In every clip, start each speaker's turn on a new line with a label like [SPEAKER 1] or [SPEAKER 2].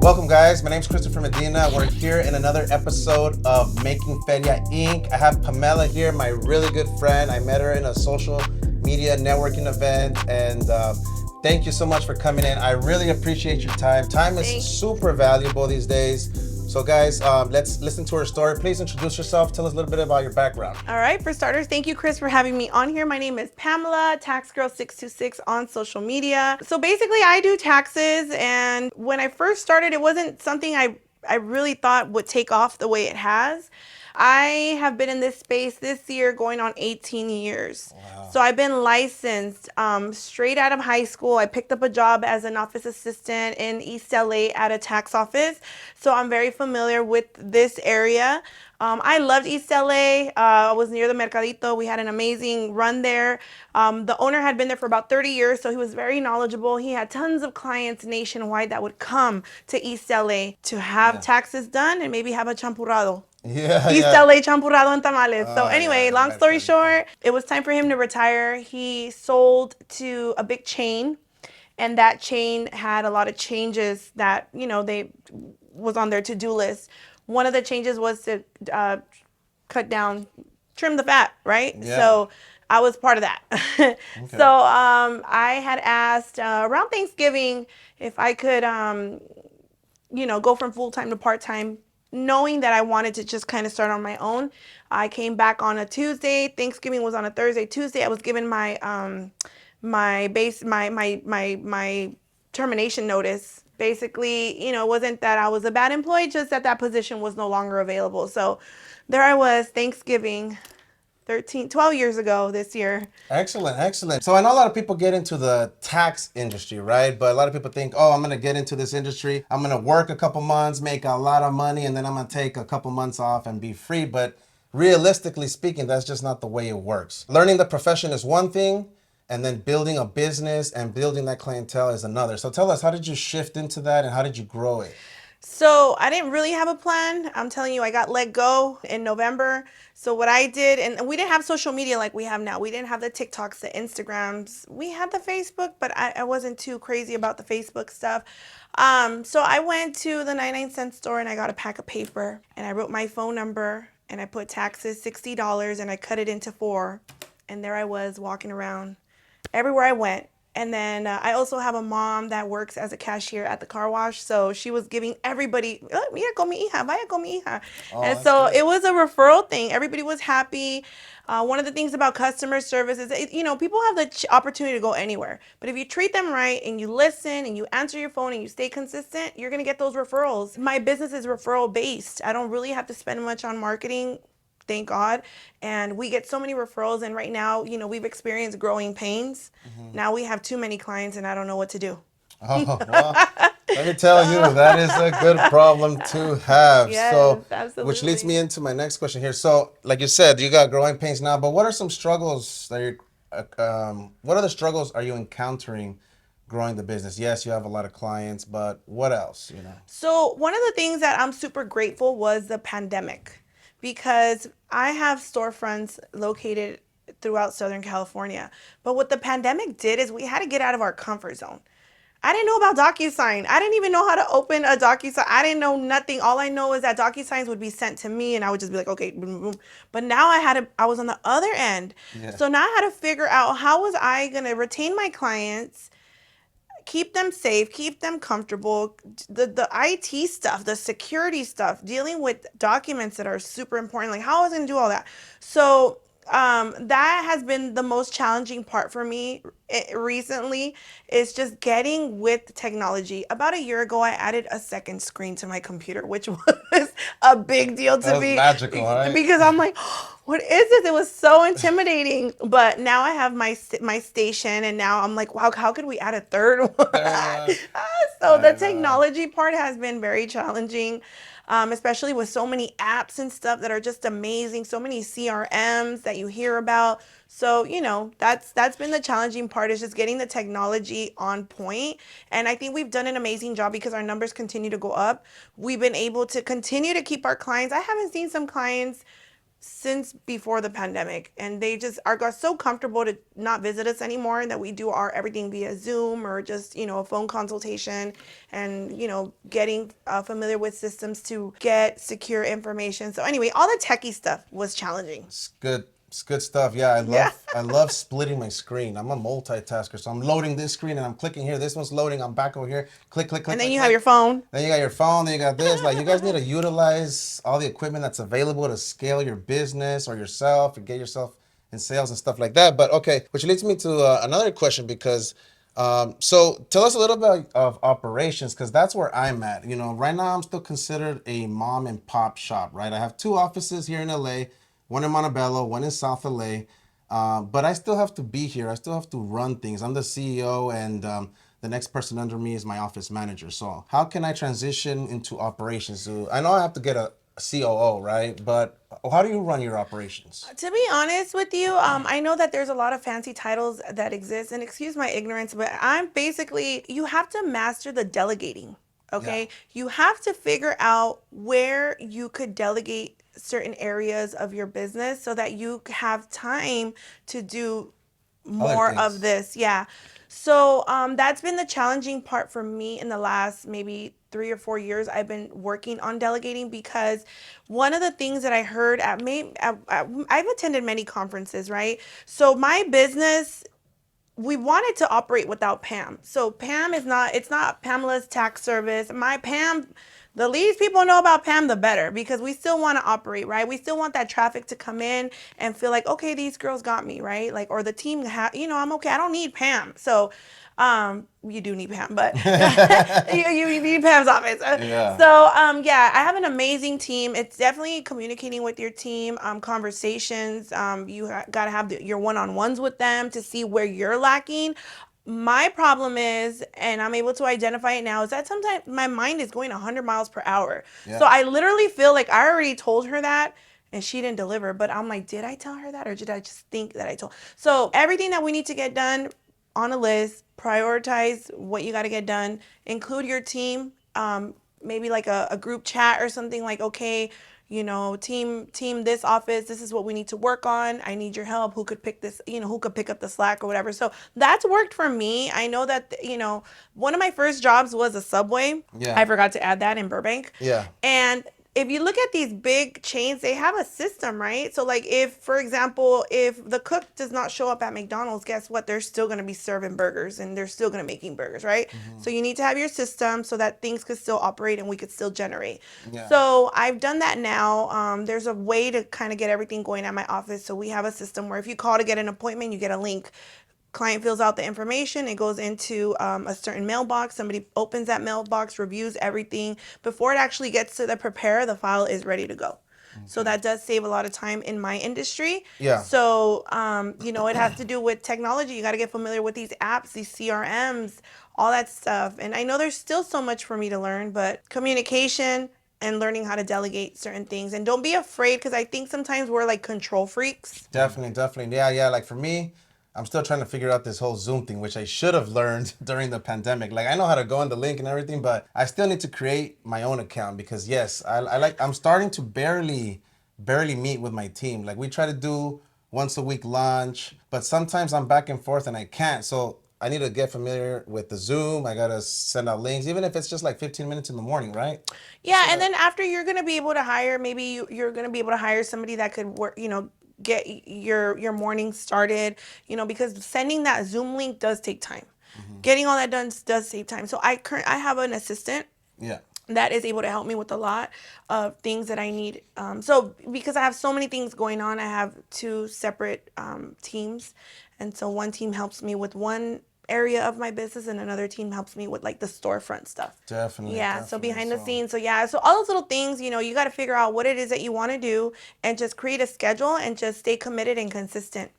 [SPEAKER 1] Welcome, guys. My name's Christopher Medina. We're here in another episode of Making Feria Inc. I have Pamela here, my really good friend. I met her in a social media networking event, and thank you so much for coming in. I really appreciate your time. Time is super valuable these days. So, guys, let's listen to her story. Please introduce yourself. Tell us a little bit about your background.
[SPEAKER 2] All right, for starters, thank you, Chris, for having me on here. My name is Pamela, TaxGirl626 on social media. So basically, I do taxes, and when I first started, it wasn't something I really thought would take off the way it has. I have been in this space this year going on 18 years. Wow. So I've been licensed straight out of high school. I picked up a job as an office assistant in East LA at a tax office. So I'm very familiar with this area. I loved East LA. I was near the Mercadito. We had an amazing run there. The owner had been there for about 30 years, so he was very knowledgeable. He had tons of clients nationwide that would come to East LA to have taxes done and maybe have a champurrado. East LA champurrado and tamales. So anyway, long story short, it was time for him to retire. He sold to a big chain, and that chain had a lot of changes that, they was on their to-do list. One of the changes was to cut down, trim the fat, right? Yeah. So I was part of that. Okay. So I had asked around Thanksgiving if I could, go from full-time to part-time, knowing that I wanted to just kind of start on my own. I came back on a Tuesday. Thanksgiving was on a Thursday. Tuesday, I was given my my termination notice. Basically, it wasn't that I was a bad employee, just that position was no longer available. So there I was, Thanksgiving, 12 years ago this year.
[SPEAKER 1] Excellent, excellent. So I know a lot of people get into the tax industry, right? But a lot of people think, oh, I'm going to get into this industry. I'm going to work a couple months, make a lot of money, and then I'm going to take a couple months off and be free. But realistically speaking, that's just not the way it works. Learning the profession is one thing, and then building a business and building that clientele is another. So tell us, how did you shift into that and how did you grow it?
[SPEAKER 2] So I didn't really have a plan. I'm telling you, I got let go in November. So what I did, and we didn't have social media like we have now. We didn't have the TikToks, the Instagrams. We had the Facebook, but I wasn't too crazy about the Facebook stuff. So I went to the 99-cent store and I got a pack of paper and I wrote my phone number and I put taxes $60 and I cut it into 4. And there I was walking around everywhere I went. And then I also have a mom that works as a cashier at the car wash. So she was giving everybody, mira con mi hija, vaya con mi hija. Oh, and so good. It was a referral thing. Everybody was happy. One of the things about customer service is, people have the opportunity to go anywhere. But if you treat them right and you listen and you answer your phone and you stay consistent, you're going to get those referrals. My business is referral based. I don't really have to spend much on marketing. Thank God. And we get so many referrals. And right now, we've experienced growing pains. Mm-hmm. Now we have too many clients and I don't know what to do.
[SPEAKER 1] Oh, well, let me tell you, that is a good problem to have.
[SPEAKER 2] Yes,
[SPEAKER 1] so,
[SPEAKER 2] absolutely.
[SPEAKER 1] Which leads me into my next question here. So, like you said, you got growing pains now, but what are some struggles that what other struggles are you encountering growing the business? Yes, you have a lot of clients, but what else,
[SPEAKER 2] So one of the things that I'm super grateful was the pandemic, because I have storefronts located throughout Southern California. But what the pandemic did is we had to get out of our comfort zone. I didn't know about DocuSign. I didn't even know how to open a DocuSign. I didn't know nothing. All I know is that DocuSigns would be sent to me and I would just be like, okay, boom, boom. But now I was on the other end. Yeah. So now I had to figure out, how was I going to retain my clients, keep them safe, keep them comfortable, the IT stuff, the security stuff, dealing with documents that are super important, like how I was going to do all that. So that has been the most challenging part for me recently, is just getting with technology. About a year ago, I added a second screen to my computer, which was a big deal to me.
[SPEAKER 1] Magical, right?
[SPEAKER 2] Because I'm like, what is this? It was so intimidating. But now I have my station, and now I'm like, wow, how could we add a third one? So the technology part has been very challenging. Especially with so many apps and stuff that are just amazing, so many CRMs that you hear about. So, that's been the challenging part, is just getting the technology on point. And I think we've done an amazing job because our numbers continue to go up. We've been able to continue to keep our clients. I haven't seen some clients since before the pandemic, and they just are got so comfortable to not visit us anymore, and that we do our everything via Zoom or just a phone consultation, and getting familiar with systems to get secure information. So anyway, all the techie stuff was challenging.
[SPEAKER 1] It's good. It's good stuff. Yeah, I
[SPEAKER 2] Yeah.
[SPEAKER 1] love I love splitting my screen. I'm a multitasker, so I'm loading this screen and I'm clicking here. This one's loading. I'm back over here. Click, click, click,
[SPEAKER 2] And then
[SPEAKER 1] click,
[SPEAKER 2] you have
[SPEAKER 1] click.
[SPEAKER 2] your phone.
[SPEAKER 1] Then you got your phone. Then you got this. Like you guys need to utilize all the equipment that's available to scale your business or yourself and get yourself in sales and stuff like that. But okay, which leads me to another question because. So tell us a little bit of operations because that's where I'm at. Right now I'm still considered a mom and pop shop, right? I have two offices here in LA, one in Montebello, one in South LA. But I still have to be here. I still have to run things. I'm the CEO, and the next person under me is my office manager. So how can I transition into operations? So I know I have to get a COO, right? But how do you run your operations?
[SPEAKER 2] To be honest with you, I know that there's a lot of fancy titles that exist, and excuse my ignorance, but I'm basically, you have to master the delegating.
[SPEAKER 1] Yeah.
[SPEAKER 2] Okay, you have to figure out where you could delegate certain areas of your business so that you have time to do
[SPEAKER 1] Other
[SPEAKER 2] more of
[SPEAKER 1] things.
[SPEAKER 2] this. Yeah. So that's been the challenging part for me in the last maybe 3 or 4 years. I've been working on delegating because one of the things that I heard I've attended many conferences, right? So my business, we wanted to operate without Pam. So Pam is not, it's not Pamela's tax service. My Pam, the least people know about Pam, the better, because we still want to operate, right? We still want that traffic to come in and feel like, okay, these girls got me, right? Like, or the team, I'm okay. I don't need Pam. So, you do need Pam, but you need Pam's office.
[SPEAKER 1] Yeah.
[SPEAKER 2] So, yeah, I have an amazing team. It's definitely communicating with your team, conversations. Got to have your one-on-ones with them to see where you're lacking. My problem is, and I'm able to identify it now, is that sometimes my mind is going 100 miles per hour. So
[SPEAKER 1] Yeah.
[SPEAKER 2] I literally feel like I already told her that and she didn't deliver. But I'm like, did I tell her that or did I just think that I told? So everything that we need to get done on a list, prioritize what you got to get done, include your team, maybe like a group chat or something like, okay, team this office, this is what we need to work on. I need your help. Who could pick this, who could pick up the slack or whatever. So that's worked for me. I know that, one of my first jobs was a Subway.
[SPEAKER 1] Yeah.
[SPEAKER 2] I forgot to add that in Burbank.
[SPEAKER 1] Yeah.
[SPEAKER 2] And if you look at these big chains, they have a system, right? So like if, for example, if the cook does not show up at McDonald's, guess what? They're still going to be serving burgers and they're still going to making burgers, right? So you need to have your system so that things could still operate and we could still generate.
[SPEAKER 1] Yeah.
[SPEAKER 2] So I've done that now. There's a way to kind of get everything going at my office. So we have a system where if you call to get an appointment, you get a link. Client fills out the information, it goes into a certain mailbox, somebody opens that mailbox, reviews everything. Before it actually gets to the preparer, the file is ready to go. So
[SPEAKER 1] Okay.
[SPEAKER 2] that does save a lot of time in my industry.
[SPEAKER 1] Yeah.
[SPEAKER 2] So it has to do with technology. You got to get familiar with these apps, these CRMs, all that stuff. And I know there's still so much for me to learn, but communication and learning how to delegate certain things, and don't be afraid, because I think sometimes we're like control freaks.
[SPEAKER 1] Definitely, definitely. Yeah, yeah. Like for me, I'm still trying to figure out this whole Zoom thing, which I should have learned during the pandemic. Like I know how to go on the link and everything, but I still need to create my own account because yes, I'm starting to barely meet with my team. Like we try to do once a week lunch, but sometimes I'm back and forth and I can't. So I need to get familiar with the Zoom. I gotta send out links, even if it's just like 15 minutes in the morning, right?
[SPEAKER 2] Yeah, and then after you're gonna be able to hire, maybe you're gonna be able to hire somebody that could work, get your morning started, because sending that Zoom link does take time. Getting all that done does take time. So I have an assistant
[SPEAKER 1] Yeah.
[SPEAKER 2] that is able to help me with a lot of things that I need. So because I have so many things going on, I have two separate teams, and so one team helps me with one area of my business, and another team helps me with like the storefront stuff.
[SPEAKER 1] Definitely,
[SPEAKER 2] Yeah, so
[SPEAKER 1] definitely.
[SPEAKER 2] behind the
[SPEAKER 1] So
[SPEAKER 2] scenes. So yeah, so all those little things, you got to figure out what it is that you want to do and just create a schedule and just stay committed and consistent.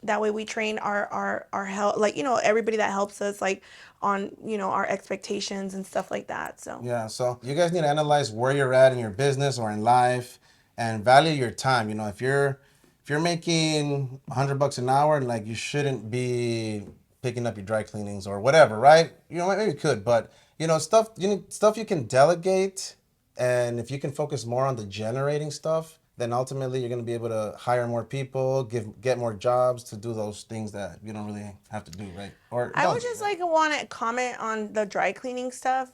[SPEAKER 2] That way we train our help, like everybody that helps us, like on our expectations and stuff like that. So
[SPEAKER 1] yeah, so you guys need to analyze where you're at in your business or in life and value your time. If you're making $100 an hour, like you shouldn't be picking up your dry cleanings or whatever, right? Maybe you could, but stuff you need stuff you can delegate, and if you can focus more on the generating stuff, then ultimately you're going to be able to hire more people, get more jobs to do those things that you don't really have to do, right? Or
[SPEAKER 2] I
[SPEAKER 1] don't
[SPEAKER 2] would
[SPEAKER 1] do,
[SPEAKER 2] just
[SPEAKER 1] right?
[SPEAKER 2] like want to comment on the dry cleaning stuff.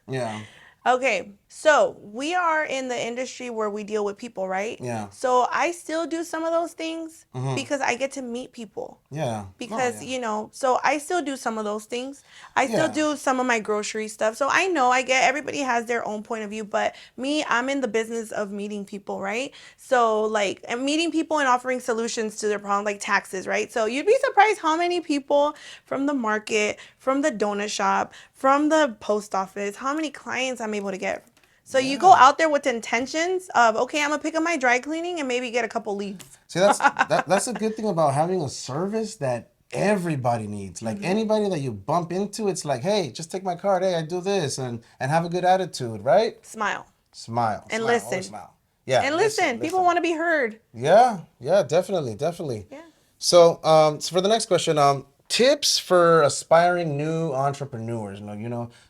[SPEAKER 1] Yeah,
[SPEAKER 2] Okay, so we are in the industry where we deal with people, right?
[SPEAKER 1] yeah,
[SPEAKER 2] So I still do some of those things
[SPEAKER 1] mm-hmm.
[SPEAKER 2] because I get to meet people.
[SPEAKER 1] Yeah, no,
[SPEAKER 2] Because,
[SPEAKER 1] yeah,
[SPEAKER 2] so I still do some of those things. I still
[SPEAKER 1] yeah,
[SPEAKER 2] do some of my grocery stuff. So I know I get everybody has their own point of view, but me, I'm in the business of meeting people, right? So like and meeting people and offering solutions to their problem, like taxes, right? So you'd be surprised how many people from the market, from the donut shop, from the post office, how many clients I'm able to get. So you go
[SPEAKER 1] yeah.
[SPEAKER 2] out there with intentions of, okay, I'm gonna pick up my dry cleaning and maybe get a couple leads.
[SPEAKER 1] See, that's a good thing about having a service that everybody needs. Like anybody that you bump into, it's like, hey, just take my card. Hey, I do this, and have a good attitude, right?
[SPEAKER 2] Smile
[SPEAKER 1] Smile,
[SPEAKER 2] and
[SPEAKER 1] smile, always
[SPEAKER 2] listen.
[SPEAKER 1] smile. Yeah,
[SPEAKER 2] And
[SPEAKER 1] listen,
[SPEAKER 2] listen, people
[SPEAKER 1] listen.
[SPEAKER 2] want to be heard.
[SPEAKER 1] Yeah, yeah, definitely, definitely.
[SPEAKER 2] Yeah.
[SPEAKER 1] So for the next question, tips for aspiring new entrepreneurs.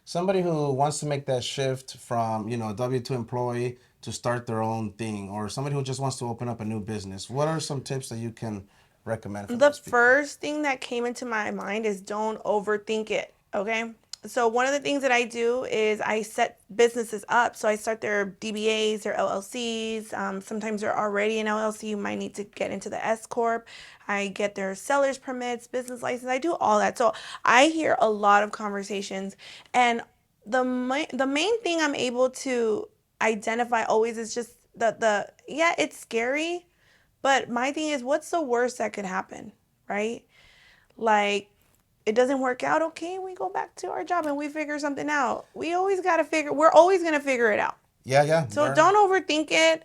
[SPEAKER 1] Somebody who wants to make that shift from, a W-2 employee to start their own thing, or somebody who just wants to open up a new business. What are some tips that you can recommend for
[SPEAKER 2] The
[SPEAKER 1] those people?
[SPEAKER 2] first thing that came into my mind is don't overthink it. Okay. So one of the things that I do is I set businesses up. So I start their DBAs, their LLCs. Sometimes they're already an LLC. You might need to get into the S corp. I get their seller's permits, business license. I do all that. So I hear a lot of conversations, and the main thing I'm able to identify always is just the yeah, it's scary, but my thing is, what's the worst that could happen, right? Like, it doesn't work out, okay, we go back to our job and we figure something out. We're always going to figure it out.
[SPEAKER 1] Yeah, yeah,
[SPEAKER 2] So
[SPEAKER 1] learn.
[SPEAKER 2] don't overthink it.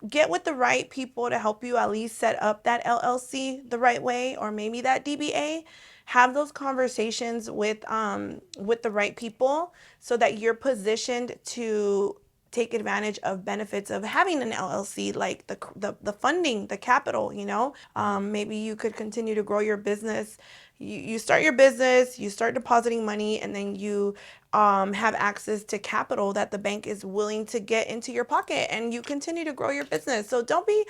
[SPEAKER 2] Get with the right people to help you at least set up that LLC the right way, or maybe that DBA. Have those conversations with the right people so that you're positioned to take advantage of benefits of having an LLC, like the funding, the capital. Maybe you could continue to grow your business. You start your business, you start depositing money, and then you have access to capital that the bank is willing to get into your pocket, and you continue to grow your business. So don't be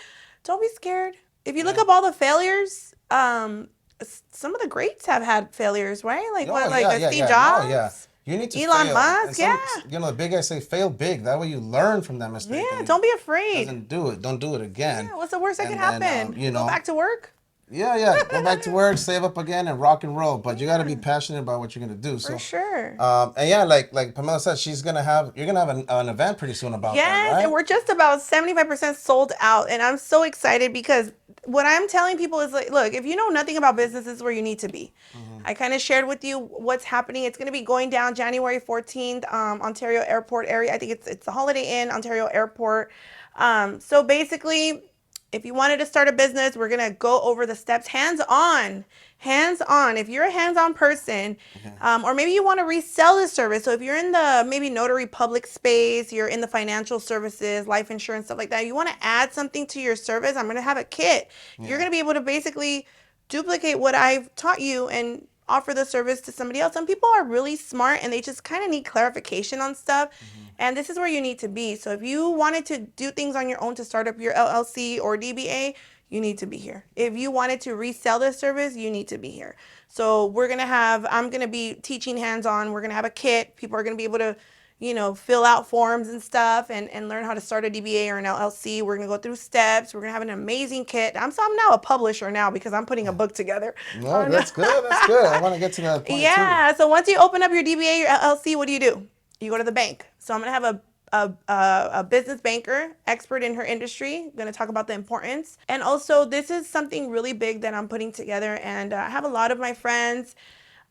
[SPEAKER 2] scared. If you look
[SPEAKER 1] Yeah.
[SPEAKER 2] up all the failures, some of the greats have had failures, right? Like
[SPEAKER 1] Oh
[SPEAKER 2] what, like
[SPEAKER 1] yeah,
[SPEAKER 2] a
[SPEAKER 1] yeah,
[SPEAKER 2] Steve
[SPEAKER 1] yeah. No, yeah.
[SPEAKER 2] Jobs,
[SPEAKER 1] You need to
[SPEAKER 2] Elon
[SPEAKER 1] fail, and
[SPEAKER 2] Musk. Yeah,
[SPEAKER 1] the big guys say fail big. That way you learn from that mistake, and
[SPEAKER 2] yeah.
[SPEAKER 1] you
[SPEAKER 2] Don't be afraid.
[SPEAKER 1] doesn't do it. Don't do it again.
[SPEAKER 2] Yeah, what's the worst that could
[SPEAKER 1] And then
[SPEAKER 2] happen? Go back to work.
[SPEAKER 1] yeah, yeah. Go back to work, save up again, and rock and roll. But you got to be
[SPEAKER 2] Yeah,
[SPEAKER 1] passionate about what you're gonna do.
[SPEAKER 2] for
[SPEAKER 1] So,
[SPEAKER 2] sure.
[SPEAKER 1] and yeah, like Pamela said, you're gonna have an event pretty soon about that,
[SPEAKER 2] Yes, and
[SPEAKER 1] right?
[SPEAKER 2] we're just about 75% sold out. And I'm so excited because what I'm telling people is like, look, if you know nothing about business, this is where you need to be.
[SPEAKER 1] Mm-hmm.
[SPEAKER 2] I kind of shared with you what's happening. It's going to be going down January 14th, Ontario Airport area. I think it's the Holiday Inn, Ontario Airport. So basically, if you wanted to start a business, we're going to go over the steps hands on. Hands on. If you're a hands on person,
[SPEAKER 1] Okay.
[SPEAKER 2] or maybe you want to resell the service. So if you're in the maybe notary public space, you're in the financial services, life insurance, stuff like that, you want to add something to your service, I'm going to have a kit. You're
[SPEAKER 1] Yeah.
[SPEAKER 2] going to be able to basically duplicate what I've taught you and offer the service to somebody else. Some people are really smart and they just kind of need clarification on stuff.
[SPEAKER 1] Mm-hmm.
[SPEAKER 2] And this is where you need to be. So if you wanted to do things on your own to start up your LLC or DBA, you need to be here. If you wanted to resell this service, you need to be here. So I'm going to be teaching hands on. We're going to have a kit. People are going to be able to, fill out forms and stuff and learn how to start a DBA or an LLC. We're going to go through steps. We're going to have an amazing kit. I'm now a publisher now because I'm putting a book together.
[SPEAKER 1] No, that's good. That's good. I want to get to that point too.
[SPEAKER 2] Yeah. So once you open up your DBA, your LLC, what do? You go to the bank. So I'm going to have a business banker, expert in her industry. I'm going to talk about the importance. And also, this is something really big that I'm putting together. And I have a lot of my friends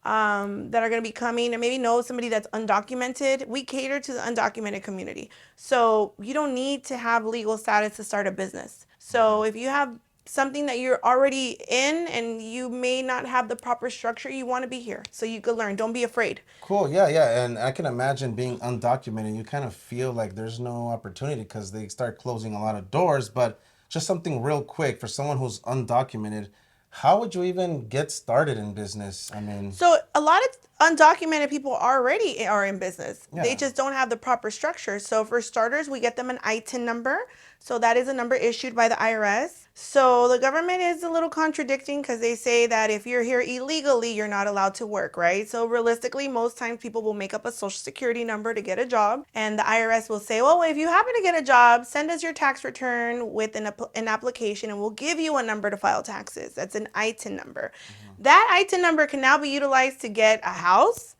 [SPEAKER 2] that are going to be coming and maybe know somebody that's undocumented. We cater to the undocumented community. So you don't need to have legal status to start a business.
[SPEAKER 1] Okay.
[SPEAKER 2] So if you have something that you're already in and you may not have the proper structure, you want to be here so you could learn. Don't be afraid.
[SPEAKER 1] Cool. Yeah, yeah. And I can imagine being undocumented. You kind of feel like there's no opportunity because they start closing a lot of doors. But just something real quick for someone who's undocumented, how would you even get started in business? I mean,
[SPEAKER 2] So a lot of undocumented people already are in business.
[SPEAKER 1] Yeah.
[SPEAKER 2] They just don't have the proper structure. So for starters, we get them an ITIN number. So that is a number issued by the IRS. So the government is a little contradicting because they say that if you're here illegally, you're not allowed to work, right? So realistically, most times people will make up a social security number to get a job. And the IRS will say, well, if you happen to get a job, send us your tax return with an application and we'll give you a number to file taxes. That's an ITIN number. That ITIN number can now be utilized to get a house.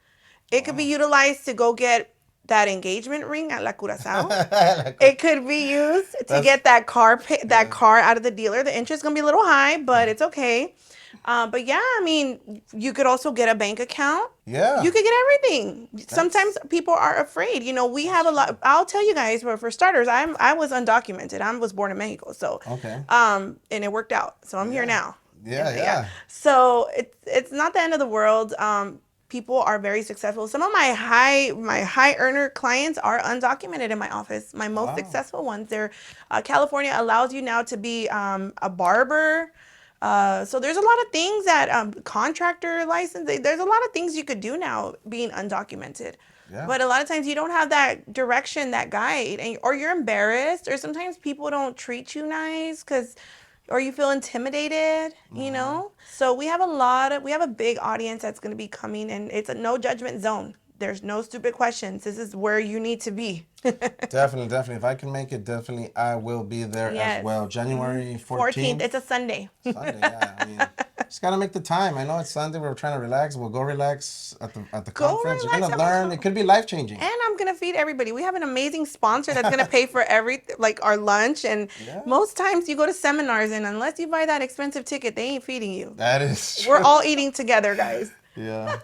[SPEAKER 2] It could be utilized to go get that engagement ring at La Curacao. It could be used to get that car out of the dealer. The interest is gonna be a little high, but it's okay. But yeah, I mean, you could also get a bank account.
[SPEAKER 1] Yeah.
[SPEAKER 2] You could get everything. Sometimes people are afraid. You know, we have a lot. I'll tell you guys, but for starters, I was undocumented. I was born in Mexico, so
[SPEAKER 1] Okay.
[SPEAKER 2] and it worked out. So I'm here now.
[SPEAKER 1] Yeah.
[SPEAKER 2] So it's not the end of the world. People are very successful. Some of my high earner clients are undocumented in my office. My most successful ones. They're California allows you now to be a barber. So there's a lot of things that contractor license. There's a lot of things you could do now being undocumented.
[SPEAKER 1] Yeah.
[SPEAKER 2] But a lot of times you don't have that direction, that guide, or you're embarrassed, or sometimes people don't treat you nice because or you feel intimidated, you know? So we have a big audience that's going to be coming, and it's a no judgment zone. There's no stupid questions. This is where you need to be.
[SPEAKER 1] Definitely. If I can make it, definitely I will be there as well. January 14th.
[SPEAKER 2] It's a Sunday.
[SPEAKER 1] Sunday, yeah. I mean, just gotta make the time. I know it's Sunday. We're trying to relax. We'll go relax at the conference. You're gonna learn. It could be life changing.
[SPEAKER 2] And I'm gonna feed everybody. We have an amazing sponsor that's gonna pay for our lunch. And most times you go to seminars, and unless you buy that expensive ticket, they ain't feeding you.
[SPEAKER 1] That is true.
[SPEAKER 2] We're all eating together, guys.
[SPEAKER 1] Yeah.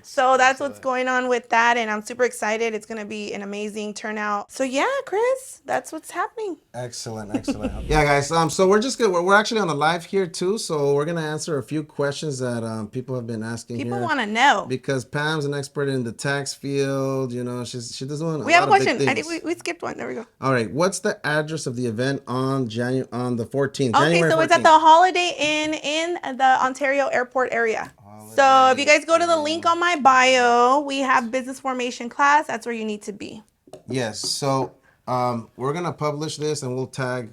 [SPEAKER 2] So that's what's going on with that, and I'm super excited. It's going to be an amazing turnout. So yeah, Chris, that's what's happening.
[SPEAKER 1] Excellent. Yeah, guys. So we're actually on the live here too. So we're gonna answer a few questions that people have been asking.
[SPEAKER 2] People want to know
[SPEAKER 1] because Pam's an expert in the tax field. You know, she does one.
[SPEAKER 2] We have a question. I think we skipped one. There we go.
[SPEAKER 1] All right. What's the address of the event on the 14th?
[SPEAKER 2] Okay,
[SPEAKER 1] January
[SPEAKER 2] so
[SPEAKER 1] 14th.
[SPEAKER 2] it's at the Holiday Inn in the Ontario Airport area. So if you guys go to the link on my bio, we have business formation class. That's where you need to be.
[SPEAKER 1] Yes. So we're gonna publish this, and we'll tag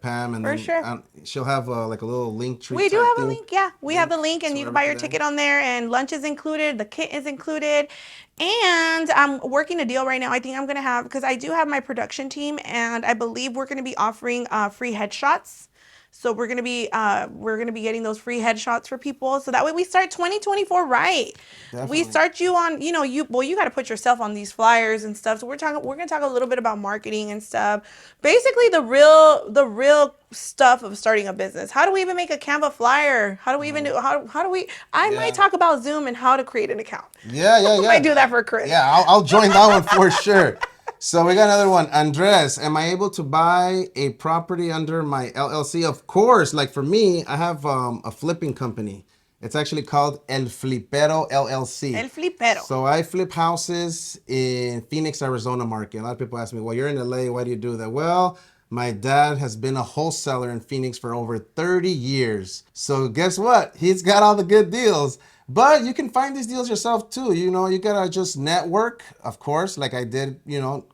[SPEAKER 1] Pam, and then
[SPEAKER 2] sure.
[SPEAKER 1] She'll have like a little link tree.
[SPEAKER 2] We do have a link. Yeah, we have the link, and you can buy your ticket on there. And lunch is included. The kit is included. And I'm working a deal right now. I think I'm gonna have because I do have my production team, and I believe we're gonna be offering free headshots. So we're gonna be getting those free headshots for people. So that way we start 2024 right. Definitely. We start you on, you got to put yourself on these flyers and stuff. So we're gonna talk a little bit about marketing and stuff. Basically the real stuff of starting a business. How do we even make a Canva flyer? How do we even do I might talk about Zoom and how to create an account.
[SPEAKER 1] Yeah.
[SPEAKER 2] I might do that for Chris.
[SPEAKER 1] Yeah, I'll join that one for sure. So we got another one. Andres, am I able to buy a property under my LLC? Of course. Like for me, I have a flipping company. It's actually called El Flipero LLC.
[SPEAKER 2] El Flipero.
[SPEAKER 1] So I flip houses in Phoenix, Arizona market. A lot of people ask me, well, you're in LA. Why do you do that? Well, my dad has been a wholesaler in Phoenix for over 30 years. So guess what? He's got all the good deals. But you can find these deals yourself too. You gotta just network, of course, like I did,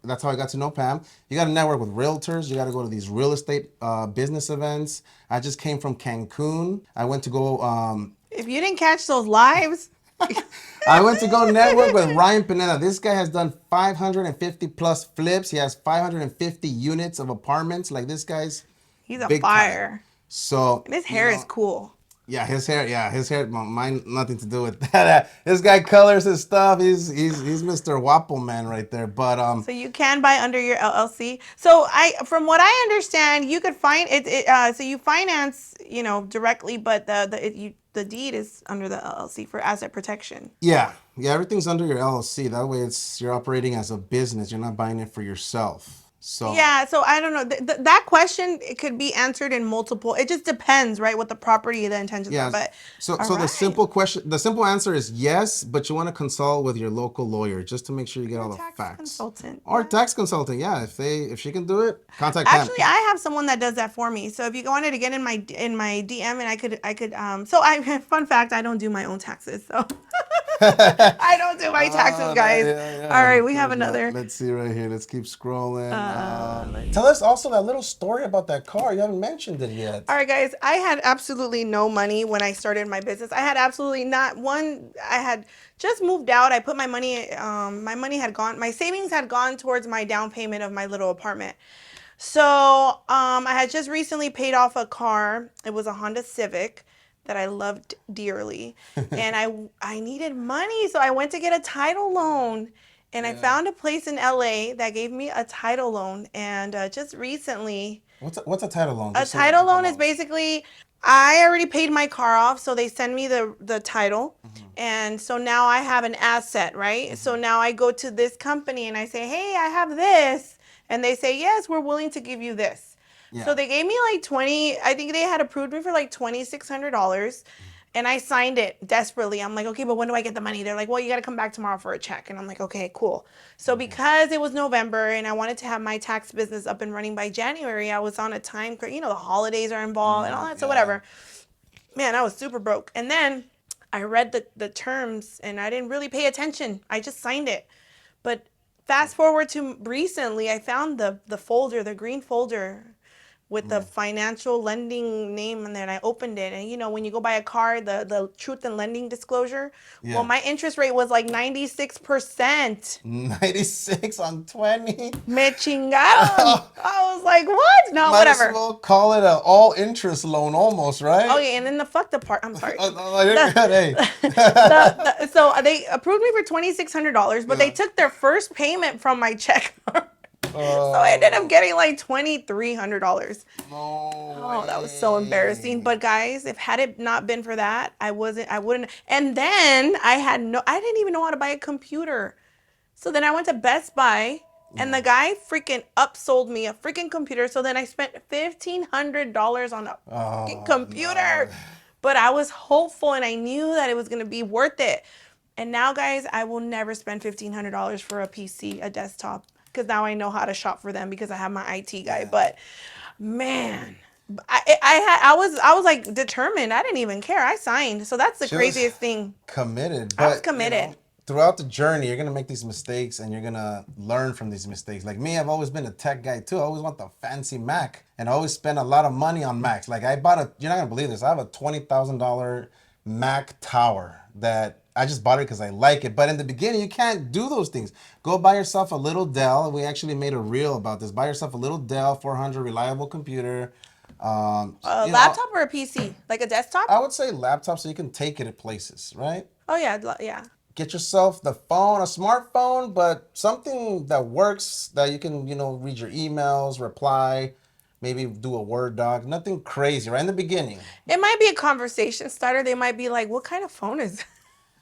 [SPEAKER 1] that's how I got to know Pam. You gotta network with realtors. You gotta go to these real estate business events. I just came from Cancun. I went to go...
[SPEAKER 2] if you didn't catch those lives...
[SPEAKER 1] I went to go network with Ryan Pineda. This guy has done 550 plus flips. He has 550 units of apartments. Like this guy's...
[SPEAKER 2] He's a fire.
[SPEAKER 1] Time. So...
[SPEAKER 2] And his hair is cool.
[SPEAKER 1] Yeah, his hair. Mine, nothing to do with that. This guy colors his stuff. He's Mr. Wapo man right there. But
[SPEAKER 2] so you can buy under your LLC. So from what I understand, you could find it. So you finance, directly, but the deed is under the LLC for asset protection.
[SPEAKER 1] Yeah, everything's under your LLC. That way, you're operating as a business. You're not buying it for yourself. So
[SPEAKER 2] yeah, so I don't know. That question, it could be answered in multiple. It just depends, right? What the property, the intentions are. But
[SPEAKER 1] so the simple answer is yes, but you want to consult with your local lawyer just to make sure you get all the facts.
[SPEAKER 2] Tax consultant.
[SPEAKER 1] Or tax consultant, yeah. If she can do it, contact Pam.
[SPEAKER 2] Actually, I have someone that does that for me. So if you wanted to get in my DM, and I could. So fun fact, I don't do my own taxes. So I don't do my taxes, guys. All
[SPEAKER 1] Of
[SPEAKER 2] right, we have
[SPEAKER 1] course not.
[SPEAKER 2] another.
[SPEAKER 1] Let's see right here. Let's keep scrolling.
[SPEAKER 2] Let's
[SPEAKER 1] Tell us also that little story about that car. You haven't mentioned it yet.
[SPEAKER 2] All right, guys, I had absolutely no money when I started my business. I had absolutely not one. I had just moved out. I put my money had gone, my savings had gone towards my down payment of my little apartment. So I had just recently paid off a car. It was a Honda Civic that I loved dearly. And I needed money. So I went to get a title loan. And I found a place in LA that gave me a title loan. And just recently,
[SPEAKER 1] What's a title loan?
[SPEAKER 2] a
[SPEAKER 1] Just so
[SPEAKER 2] title
[SPEAKER 1] people
[SPEAKER 2] loan is
[SPEAKER 1] knows.
[SPEAKER 2] basically I already paid my car off, so they send me the title. And so now I have an asset, right? So now I go to this company and I say, "Hey, I have this." And they say, "Yes, we're willing to give you this." So
[SPEAKER 1] Yeah.
[SPEAKER 2] they gave me like 20, I think they had approved me for like $2,600. And I signed it desperately. I'm like, okay, but when do I get the money? They're like, well, you got to come back tomorrow for a check. And I'm like, okay, cool. So because it was November and I wanted to have my tax business up and running by January, I was on a time, the holidays are involved and all that. So
[SPEAKER 1] Yeah.
[SPEAKER 2] whatever. Man, I was super broke. And then I read the terms and I didn't really pay attention. I just signed it. But fast forward to recently, I found the folder, the green folder with the financial lending name, and then I opened it. And when you go buy a car, the truth and lending disclosure, well,
[SPEAKER 1] Yeah.
[SPEAKER 2] my interest rate was like 96%.
[SPEAKER 1] 96 on 20.
[SPEAKER 2] Me chingaron. I was like, what? No,
[SPEAKER 1] Might as
[SPEAKER 2] whatever.
[SPEAKER 1] well call it an all interest loan almost, right?
[SPEAKER 2] Okay, and then the fucked up part. I'm sorry.
[SPEAKER 1] Oh, no, you're good. Hey.
[SPEAKER 2] So they approved me for $2,600, but they
[SPEAKER 1] Yeah.
[SPEAKER 2] took their first payment from my check. So I ended up
[SPEAKER 1] Oh,
[SPEAKER 2] getting like $2,300.
[SPEAKER 1] no
[SPEAKER 2] Oh, that was so embarrassing.
[SPEAKER 1] way.
[SPEAKER 2] But guys, if had it not been for that, I wouldn't. And then I didn't even know how to buy a computer. So then I went to Best Buy and the guy freaking upsold me a freaking computer. So then I spent $1,500 on a freaking
[SPEAKER 1] Oh, no.
[SPEAKER 2] computer. But I was hopeful and I knew that it was going to be worth it. And now, guys, I will never spend $1,500 for a PC, a desktop, because now I know how to shop for them because I have my IT guy.
[SPEAKER 1] Yeah.
[SPEAKER 2] But man, I was like determined. I didn't even care. I signed. So that's the
[SPEAKER 1] She was
[SPEAKER 2] craziest thing.
[SPEAKER 1] committed,
[SPEAKER 2] I was
[SPEAKER 1] but
[SPEAKER 2] committed.
[SPEAKER 1] throughout the journey, you're gonna make these mistakes and you're gonna learn from these mistakes. Like me, I've always been a tech guy too. I always want the fancy Mac, and I always spend a lot of money on Macs. Like I bought a, you're not gonna believe this. I have a $20,000 Mac tower that I just bought it because I like it. But in the beginning, you can't do those things. Go buy yourself a little Dell. We actually made a reel about this. Buy yourself a little Dell 400 reliable computer.
[SPEAKER 2] A
[SPEAKER 1] You know,
[SPEAKER 2] laptop or a PC? Like a desktop?
[SPEAKER 1] I would say laptop so you can take it to places, right?
[SPEAKER 2] Oh yeah, yeah.
[SPEAKER 1] Get yourself the phone, a smartphone, but something that works that you can, read your emails, reply, maybe do a Word doc, nothing crazy, right in the beginning.
[SPEAKER 2] It might be a conversation starter. They might be like, "What kind of phone is that?"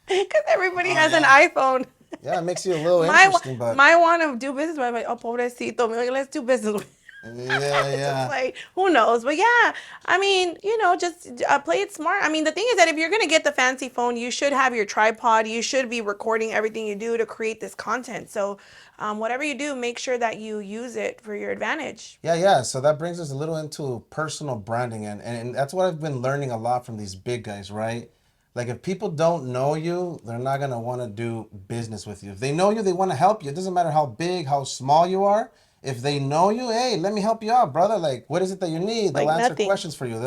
[SPEAKER 2] Because everybody
[SPEAKER 1] Oh,
[SPEAKER 2] has an
[SPEAKER 1] yeah.
[SPEAKER 2] iPhone.
[SPEAKER 1] Yeah, it makes you a little
[SPEAKER 2] My
[SPEAKER 1] interesting, but
[SPEAKER 2] my want to do business, but I'm like, "Oh, pobrecito, let's do business." With
[SPEAKER 1] yeah,
[SPEAKER 2] just
[SPEAKER 1] yeah.
[SPEAKER 2] like who knows, but yeah, I mean, just play it smart. I mean, the thing is that if you're gonna get the fancy phone, you should have your tripod. You should be recording everything you do to create this content. So, whatever you do, make sure that you use it for your advantage.
[SPEAKER 1] Yeah, yeah. So that brings us a little into personal branding, and that's what I've been learning a lot from these big guys, right? Like if people don't know you, they're not gonna want to do business with you. If they know you, they want to help you. It doesn't matter how big, how small you are. If they know you, hey, let me help you out, brother. Like, what is it that you need?
[SPEAKER 2] Like
[SPEAKER 1] They'll answer
[SPEAKER 2] nothing.
[SPEAKER 1] questions for you.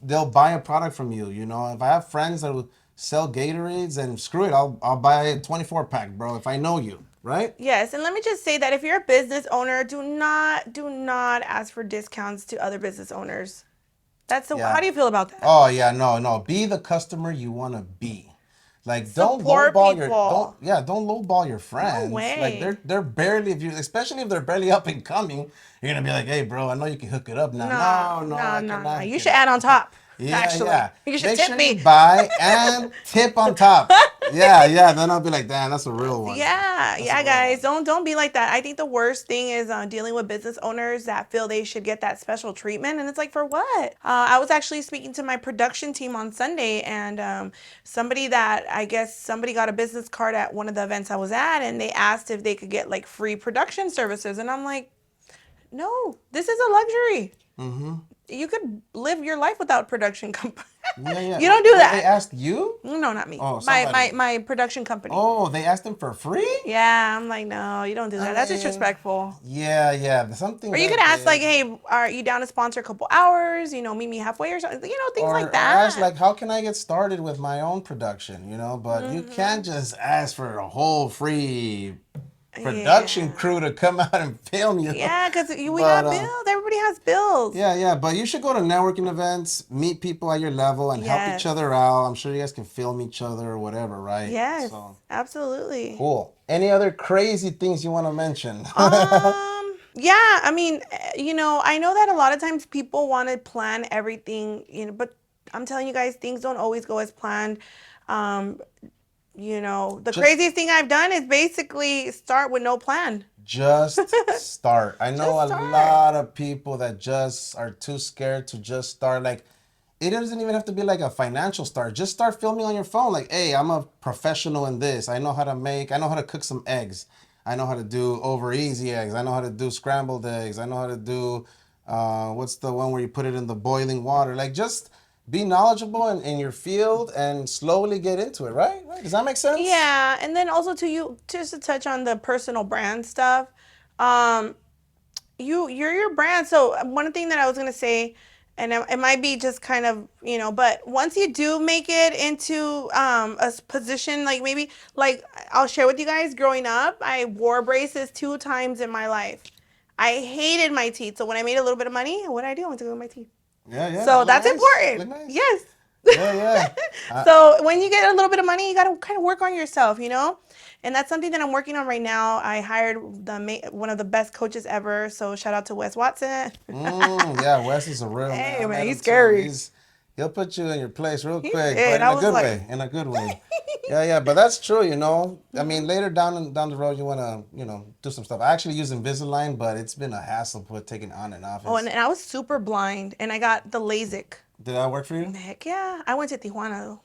[SPEAKER 1] They'll buy a product from you. If I have friends that will sell Gatorades, and screw it, I'll buy a 24 pack, bro. If I know you, right?
[SPEAKER 2] Yes, and let me just say that if you're a business owner, do not ask for discounts to other business owners. How
[SPEAKER 1] Yeah.
[SPEAKER 2] do you feel about that?
[SPEAKER 1] Oh yeah, no, no. Be the customer you want to be. Like
[SPEAKER 2] Support people.
[SPEAKER 1] don't lowball your
[SPEAKER 2] No
[SPEAKER 1] friends. Like
[SPEAKER 2] way.
[SPEAKER 1] they're barely if you especially if they're barely up and coming, you're gonna be like, hey bro, I know you can hook it up now.
[SPEAKER 2] No,
[SPEAKER 1] No, no,
[SPEAKER 2] no,
[SPEAKER 1] I
[SPEAKER 2] no, no.
[SPEAKER 1] cannot hook
[SPEAKER 2] You
[SPEAKER 1] it
[SPEAKER 2] should
[SPEAKER 1] up.
[SPEAKER 2] add on top.
[SPEAKER 1] Yeah,
[SPEAKER 2] Actually,
[SPEAKER 1] yeah.
[SPEAKER 2] you should
[SPEAKER 1] Make
[SPEAKER 2] tip
[SPEAKER 1] sure you
[SPEAKER 2] me.
[SPEAKER 1] buy and tip on top. Yeah, yeah. Then I'll be like, damn, that's a real one.
[SPEAKER 2] Yeah,
[SPEAKER 1] That's a
[SPEAKER 2] yeah,
[SPEAKER 1] real
[SPEAKER 2] guys,
[SPEAKER 1] one.
[SPEAKER 2] don't be like that. I think the worst thing is dealing with business owners that feel they should get that special treatment, and it's like for what? I was actually speaking to my production team on Sunday, and somebody that I guess somebody got a business card at one of the events I was at, and they asked if they could get like free production services, and I'm like, no, this is a luxury. You could live your life without production company.
[SPEAKER 1] Yeah, yeah.
[SPEAKER 2] You don't do
[SPEAKER 1] Wait, they
[SPEAKER 2] that.
[SPEAKER 1] asked you?
[SPEAKER 2] No, not me.
[SPEAKER 1] Oh,
[SPEAKER 2] My my
[SPEAKER 1] somebody.
[SPEAKER 2] my production company.
[SPEAKER 1] Oh, they asked him for free?
[SPEAKER 2] Yeah, I'm like, no, you don't do
[SPEAKER 1] I
[SPEAKER 2] that. That's
[SPEAKER 1] mean,
[SPEAKER 2] disrespectful.
[SPEAKER 1] yeah, yeah. Something
[SPEAKER 2] Or you could
[SPEAKER 1] that
[SPEAKER 2] ask like,
[SPEAKER 1] big.
[SPEAKER 2] hey, are you down to sponsor a couple hours? Meet me halfway or something. Things like
[SPEAKER 1] Or ask
[SPEAKER 2] that.
[SPEAKER 1] like, how can I get started with my own production? But you can't just ask for a whole free production
[SPEAKER 2] Yeah.
[SPEAKER 1] crew to come out and film you.
[SPEAKER 2] Yeah, because we
[SPEAKER 1] But
[SPEAKER 2] got bills. Everybody has bills.
[SPEAKER 1] yeah, yeah. But you should go to networking events, meet people at your level, and help each
[SPEAKER 2] Yes.
[SPEAKER 1] other out. I'm sure you guys can film each other or whatever, right?
[SPEAKER 2] Yes,
[SPEAKER 1] So
[SPEAKER 2] absolutely.
[SPEAKER 1] cool. Any other crazy things you want to mention?
[SPEAKER 2] Yeah, I know that a lot of times people want to plan everything, but I'm telling you guys, things don't always go as planned. Um, the
[SPEAKER 1] Just
[SPEAKER 2] craziest thing I've done is basically start with no plan.
[SPEAKER 1] Just start. I know
[SPEAKER 2] Just
[SPEAKER 1] a
[SPEAKER 2] start.
[SPEAKER 1] lot of people that just are too scared to just start. Like, it doesn't even have to be like a financial start. Just start filming on your phone. Like, hey, I'm a professional in this. I know how to cook some eggs. I know how to do over easy eggs. I know how to do scrambled eggs. I know how to do, what's the one where you put it in the boiling water? Like, just be knowledgeable in your field and slowly get into it, right? Right? Does that make sense?
[SPEAKER 2] Yeah, and then also to you, just to touch on the personal brand stuff. Um, you're your brand. So one thing that I was gonna say, and it might be just kind of but once you do make it into position, like maybe like I'll share with you guys. Growing up, I wore braces 2 times in my life. I hated my teeth. So when I made a little bit of money, what did I do? I went to go to my teeth.
[SPEAKER 1] Yeah, yeah.
[SPEAKER 2] So
[SPEAKER 1] Look
[SPEAKER 2] that's
[SPEAKER 1] nice. Look
[SPEAKER 2] important.
[SPEAKER 1] nice.
[SPEAKER 2] Yes.
[SPEAKER 1] Yeah, yeah.
[SPEAKER 2] So when you get a little bit of money, you got to kind of work on yourself. And that's something that I'm working on right now. I hired one of the best coaches ever. So shout out to Wes Watson.
[SPEAKER 1] Yeah, Wes is a real man.
[SPEAKER 2] Hey
[SPEAKER 1] I
[SPEAKER 2] man,
[SPEAKER 1] met
[SPEAKER 2] he's
[SPEAKER 1] him too.
[SPEAKER 2] scary.
[SPEAKER 1] He'll put you in your place real
[SPEAKER 2] He
[SPEAKER 1] quick, but
[SPEAKER 2] did.
[SPEAKER 1] in
[SPEAKER 2] I
[SPEAKER 1] a
[SPEAKER 2] was
[SPEAKER 1] good
[SPEAKER 2] like,
[SPEAKER 1] way. In a good way. Yeah, yeah. But that's true. I mean, later down the road, you wanna do some stuff. I actually use Invisalign, but it's been a hassle put taking on and off.
[SPEAKER 2] oh, and I was super blind, and I got the LASIK.
[SPEAKER 1] Did that work for you?
[SPEAKER 2] Heck yeah, I went to Tijuana though.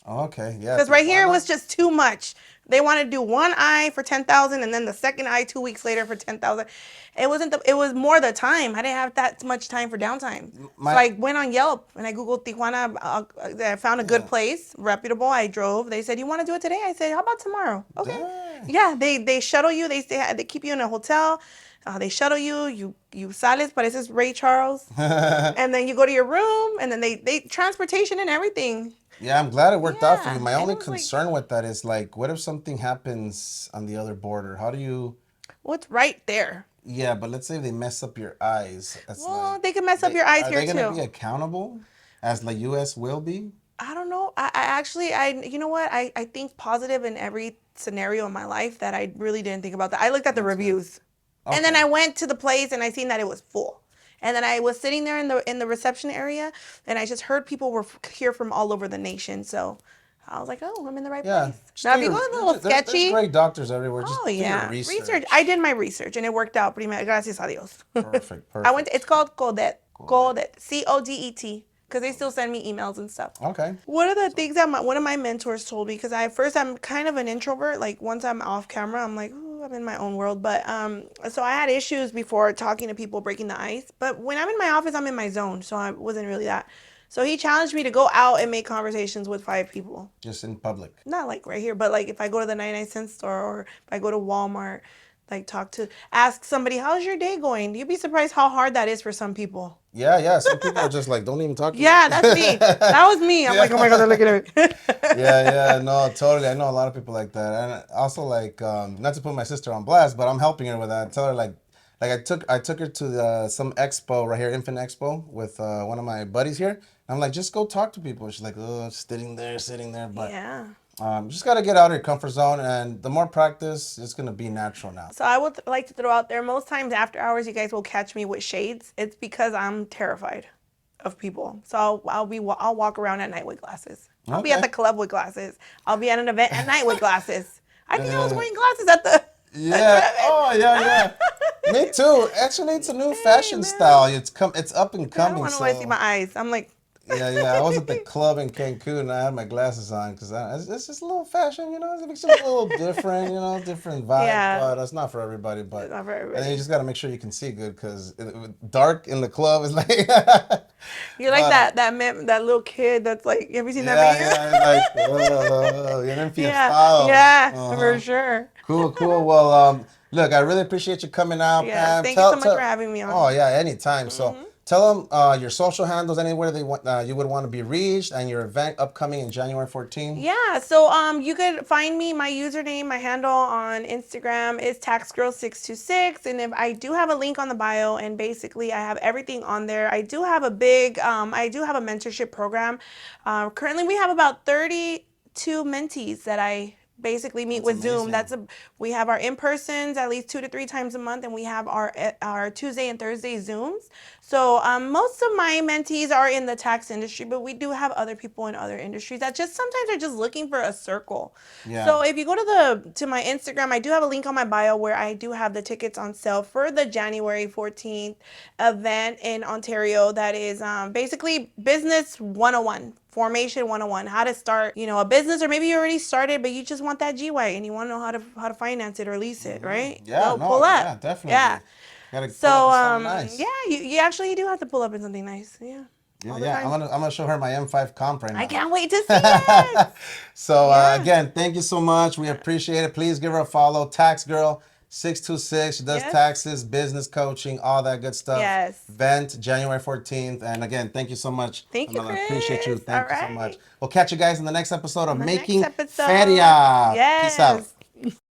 [SPEAKER 1] Oh, okay, yeah,
[SPEAKER 2] Because right here it
[SPEAKER 1] Tijuana.
[SPEAKER 2] was just too much. They wanted to do one eye for 10,000 and then the second eye 2 weeks later for 10,000. It was more the time. I didn't have that much time for downtime. So
[SPEAKER 1] My
[SPEAKER 2] I went on Yelp and I Googled Tijuana. I found a good
[SPEAKER 1] yeah.
[SPEAKER 2] place, reputable. I drove. They said, "You want to do it today?" I said, "How about tomorrow?" Okay.
[SPEAKER 1] Dang.
[SPEAKER 2] Yeah, they shuttle you. They keep you in a hotel. They shuttle you. You sales, pareces Ray Charles. And then you go to your room and then they transportation and everything.
[SPEAKER 1] Yeah, I'm glad it worked out for you.
[SPEAKER 2] Yeah,
[SPEAKER 1] My
[SPEAKER 2] and it
[SPEAKER 1] only
[SPEAKER 2] was like,
[SPEAKER 1] concern with that is like, what if something happens on the other border? How do you?
[SPEAKER 2] what's right there?
[SPEAKER 1] Yeah, but let's say they mess up your eyes. That's
[SPEAKER 2] Well,
[SPEAKER 1] like,
[SPEAKER 2] they can mess up your eyes
[SPEAKER 1] are
[SPEAKER 2] here
[SPEAKER 1] they gonna
[SPEAKER 2] too.
[SPEAKER 1] be accountable, as the U.S. will be?
[SPEAKER 2] I don't know. I actually, you know what? I think positive in every scenario in my life that I really didn't think about that. I looked at the
[SPEAKER 1] That's good.
[SPEAKER 2] reviews, and then
[SPEAKER 1] Okay.
[SPEAKER 2] I went to the place and I seen that it was full. And then I was sitting there in the reception area, and I just heard people were here from all over the nation. So I was like, oh, I'm in the right
[SPEAKER 1] Yeah,
[SPEAKER 2] place.
[SPEAKER 1] just
[SPEAKER 2] Now,
[SPEAKER 1] do
[SPEAKER 2] if you go
[SPEAKER 1] your.
[SPEAKER 2] a little
[SPEAKER 1] There's
[SPEAKER 2] sketchy,
[SPEAKER 1] great doctors everywhere.
[SPEAKER 2] oh
[SPEAKER 1] Just do your
[SPEAKER 2] yeah, research. I
[SPEAKER 1] research.
[SPEAKER 2] did my research and it worked out. Primero, gracias a Dios.
[SPEAKER 1] Perfect,
[SPEAKER 2] I went. It's
[SPEAKER 1] perfect.
[SPEAKER 2] called Codet.
[SPEAKER 1] Cool.
[SPEAKER 2] Codet. Codet. Because they still send me emails and stuff.
[SPEAKER 1] Okay.
[SPEAKER 2] One of the
[SPEAKER 1] So
[SPEAKER 2] things that one of my mentors told me, because I'm kind of an introvert. Like once I'm off camera, I'm like, ooh, I'm in my own world. But so I had issues before talking to people, breaking the ice. But when I'm in my office, I'm in my zone, so I wasn't really that. So he challenged me to go out and make conversations with 5 people.
[SPEAKER 1] just in public.
[SPEAKER 2] Not like right here, but like if I go to the 99 cent store or if I go to Walmart, like ask somebody, how's your day going? You'd be surprised how hard that is for some people.
[SPEAKER 1] Yeah, yeah. Some people are just like, don't even talk to me.
[SPEAKER 2] Yeah, that's me. That was me. I'm like, oh my God, they're looking at me.
[SPEAKER 1] Yeah, yeah, no, totally. I know a lot of people like that, and also like, not to put my sister on blast, but I'm helping her with that. I tell her like I took her to some expo right here, Infant Expo, with one of my buddies here. I'm like, just go talk to people. She's like, oh, sitting there, but
[SPEAKER 2] Yeah.
[SPEAKER 1] just gotta get out of your comfort zone, and the more practice, it's gonna be natural now.
[SPEAKER 2] So I would like to throw out there, most times after hours, you guys will catch me with shades. It's because I'm terrified of people. So I'll walk around at night with glasses. I'll be at
[SPEAKER 1] Okay.
[SPEAKER 2] the club with glasses. I'll be at an event at night with glasses. I think I was wearing glasses at the
[SPEAKER 1] Yeah. Oh, yeah, yeah.
[SPEAKER 2] event.
[SPEAKER 1] Me too. Actually, it's a new
[SPEAKER 2] Hey
[SPEAKER 1] fashion
[SPEAKER 2] man,
[SPEAKER 1] style. It's up and
[SPEAKER 2] I don't
[SPEAKER 1] coming.
[SPEAKER 2] want nobody to see
[SPEAKER 1] So
[SPEAKER 2] my eyes. I'm like,
[SPEAKER 1] Yeah. I was at the club in Cancun and I had my glasses on because it's just a little fashion, you know. It's just a little different, you know, different vibe.
[SPEAKER 2] Yeah,
[SPEAKER 1] But it's not for everybody.
[SPEAKER 2] it's
[SPEAKER 1] But
[SPEAKER 2] not for
[SPEAKER 1] and then you
[SPEAKER 2] everybody.
[SPEAKER 1] just got to make sure you can see good because dark in the club is like.
[SPEAKER 2] You're like
[SPEAKER 1] But
[SPEAKER 2] that little kid that's like, have you seen that
[SPEAKER 1] yeah,
[SPEAKER 2] video?
[SPEAKER 1] yeah, it's like you're
[SPEAKER 2] Yeah,
[SPEAKER 1] enfiestado.
[SPEAKER 2] yeah, for
[SPEAKER 1] Uh-huh.
[SPEAKER 2] sure.
[SPEAKER 1] Cool. Well, look, I really appreciate you coming out,
[SPEAKER 2] Yes,
[SPEAKER 1] Pam.
[SPEAKER 2] thank you so much for having me
[SPEAKER 1] Oh
[SPEAKER 2] on.
[SPEAKER 1] yeah, anytime. So
[SPEAKER 2] Hmm.
[SPEAKER 1] tell them your social handles, anywhere they want, you would want to be reached, and your event upcoming in January 14th.
[SPEAKER 2] Yeah, so you could find me, my username, my handle on Instagram is taxgirl626, and if I do have a link on the bio, and basically I have everything on there. I do have a mentorship program. Currently we have about 32 mentees that I basically meet
[SPEAKER 1] That's
[SPEAKER 2] with Zoom.
[SPEAKER 1] amazing.
[SPEAKER 2] We have our in-persons at least 2 to 3 times a month, and we have our Tuesday and Thursday Zooms. So most of my mentees are in the tax industry, but we do have other people in other industries that just sometimes are just looking for a circle.
[SPEAKER 1] Yeah.
[SPEAKER 2] So if you go to my Instagram, I do have a link on my bio where I do have the tickets on sale for the January 14th event in Ontario. That is basically business 101. Formation 101, how to start, a business, or maybe you already started, but you just want that G-Wagon and you want to know how to finance it or lease it, right?
[SPEAKER 1] Yeah.
[SPEAKER 2] Go pull
[SPEAKER 1] No.
[SPEAKER 2] up.
[SPEAKER 1] Yeah.
[SPEAKER 2] Yeah.
[SPEAKER 1] Definitely. Got to pull up
[SPEAKER 2] So
[SPEAKER 1] to something nice.
[SPEAKER 2] yeah, you actually do have to pull up in something nice. Yeah.
[SPEAKER 1] Yeah.
[SPEAKER 2] All the
[SPEAKER 1] Yeah.
[SPEAKER 2] time.
[SPEAKER 1] I'm gonna show her my M5 comp right
[SPEAKER 2] I
[SPEAKER 1] now.
[SPEAKER 2] can't wait to see it.
[SPEAKER 1] So
[SPEAKER 2] Yeah.
[SPEAKER 1] again, thank you so much. We appreciate it. Please give her a follow. Tax Girl 626. She does
[SPEAKER 2] Yes.
[SPEAKER 1] taxes, business coaching, all that good stuff.
[SPEAKER 2] Yes.
[SPEAKER 1] Event January 14th. And again, thank you so much.
[SPEAKER 2] Thank you,
[SPEAKER 1] I appreciate you.
[SPEAKER 2] Chris. All
[SPEAKER 1] Thank you so much.
[SPEAKER 2] right.
[SPEAKER 1] We'll catch you guys in the next episode of
[SPEAKER 2] On the next
[SPEAKER 1] Making
[SPEAKER 2] episode.
[SPEAKER 1] Feria. Peace out.
[SPEAKER 2] Yes.